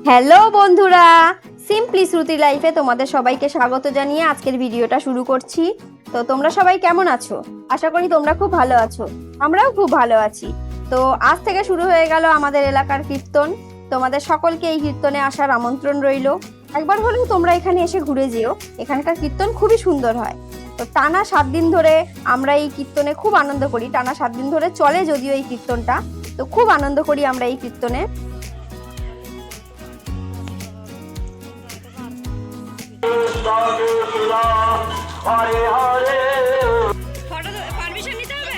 Hello বন্ধুরা, simply শ্রুতি লাইফে তোমাদের সবাইকে স্বাগত জানিয়ে আজকের ভিডিওটা শুরু করছি। তো তোমরা সবাই কেমন আছো? আশা করি তোমরা খুব ভালো আছো, আমরাও খুব ভালো আছি। তো আজ থেকে শুরু হয়ে গেল আমাদের এলাকার কীর্তন। তোমাদের সকলকে এই কীর্তনে আসার আমন্ত্রণ রইল। একবার হলেও তোমরা এখানে এসে ঘুরে যেও, এখানকার কীর্তন খুবই সুন্দর হয়। তো টানা 7 দিন ধরে আমরা এই কীর্তনে খুব আনন্দ করি। টানা 7 দিন ধরে চলে যদিও এই কীর্তনটা, তো খুব আনন্দ করি আমরা এই কীর্তনে। হরে হরে পারমিশন নিতে হবে।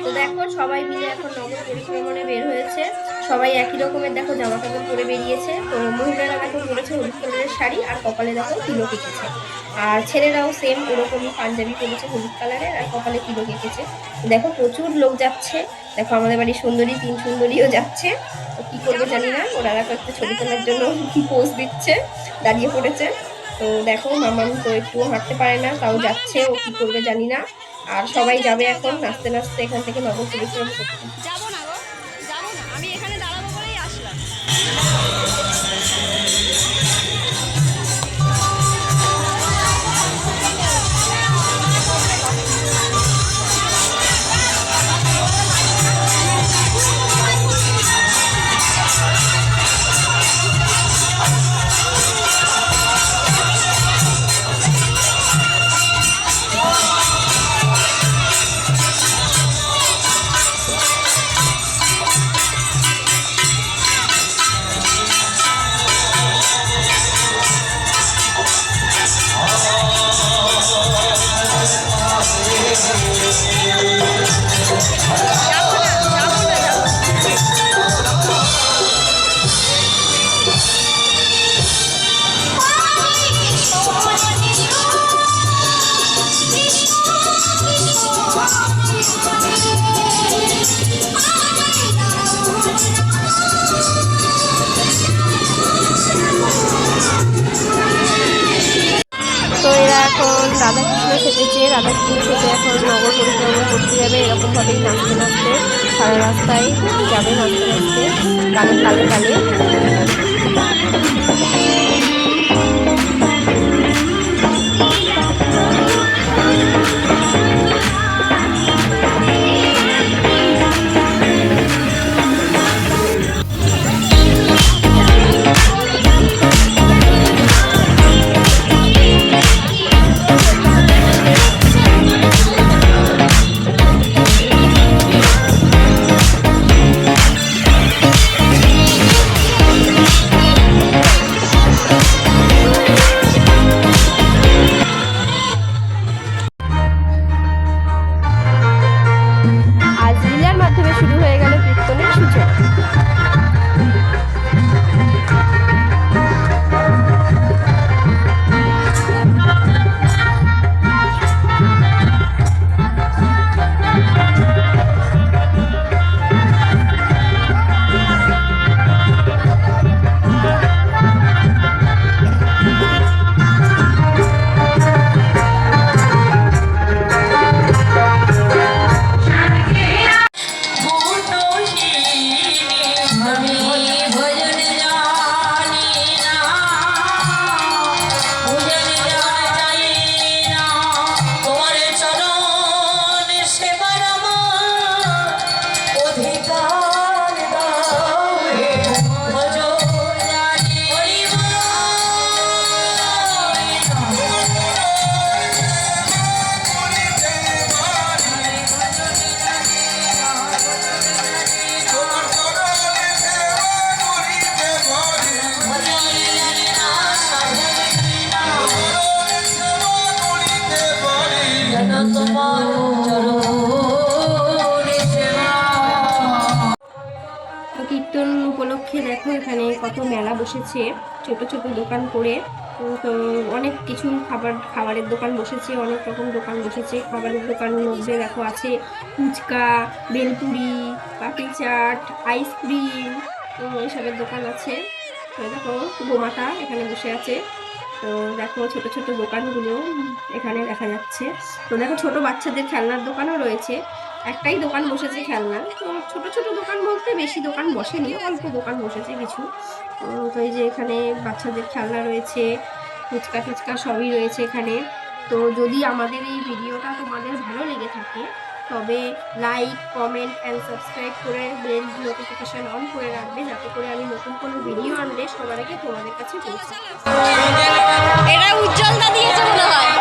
তো দেখো সবাই মিলে এখন নগর পরিক্রমণে বের হয়েছে। সবাই একই রকমের দেখো জামা কাপড় পরে বেরিয়েছে। তো মহিলারা দেখো পরেছে হলুদ কালারের শাড়ি আর কপালে দেখো তিলক এঁকেছে, আর ছেলেরাও সেম ওরকমই পাঞ্জাবি পরেছে হলুদ কালারের আর কপালে তিলক এঁকেছে। দেখো প্রচুর লোক যাচ্ছে। দেখো আমাদের বাড়ির সুন্দরী 3 সুন্দরীও যাচ্ছে। তো কি করবে জানি না, ওরা দেখো একটা ছবি তোলার জন্য পোজ দিচ্ছে, দাঁড়িয়ে পড়েছে। তো দেখো মামাম তো একটু হাঁটতে পারে না, তাও যাচ্ছে, ও কি করবে জানি না। আর সবাই যাবে এখন নাচতে নাচতে এখান থেকে নগর পরিক্রমা করতে। যাবো না গো, যাবো না, আমি এখানে দাঁড়াবো বলেই আসলাম। তো এরা এখন রাধাকৃষ্ণ সেজেছে, রাধাকৃষ্ণ সেজে এখন নগর পরিক্রমা করতে যাবে। এরকমভাবেই নাচতে নাচতে সারা রাস্তায় যাবে, নাচতে নাচতে গানের তালে তালে। এখানে কত মেলা বসেছে ছোট ছোট দোকান করে। তো অনেক কিছু খাবারের দোকান বসেছে, অনেক রকম দোকান বসেছে। খাবারের দোকানের মধ্যে দেখো আছে ফুচকা, বেলপুরি, পাপড়ি চাট, আইসক্রিম, এসবের দোকান আছে। তো দেখো গোমাতা এখানে বসে আছে। তো দেখো ছোট ছোট দোকানগুলো এখানে দেখা যাচ্ছে। তো দেখো ছোট বাচ্চাদের খেলনার দোকানও রয়েছে। একটাই দোকান বসেছে খেলনার। তো ছোট ছোট দোকান বলতে বেশি দোকান বসেনি, অল্প দোকান বসেছে কিছু। তো এই যে এখানে বাচ্চাদের খেলনা রয়েছে, ফুচকা টুচকা সবই রয়েছে এখানে। তো যদি আমাদের এই ভিডিওটা তোমাদের ভালো লেগে থাকে তবে লাইক, কমেন্ট অ্যান্ড সাবস্ক্রাইব করে বেল নোটিফিকেশন অন করে রাখবে, যাতে করে আমি নতুন কোনো ভিডিও আনলে সবার আগে তোমাদের কাছে পৌঁছায়। এটা উজ্জ্বলতা দিয়েছে মনে হয়।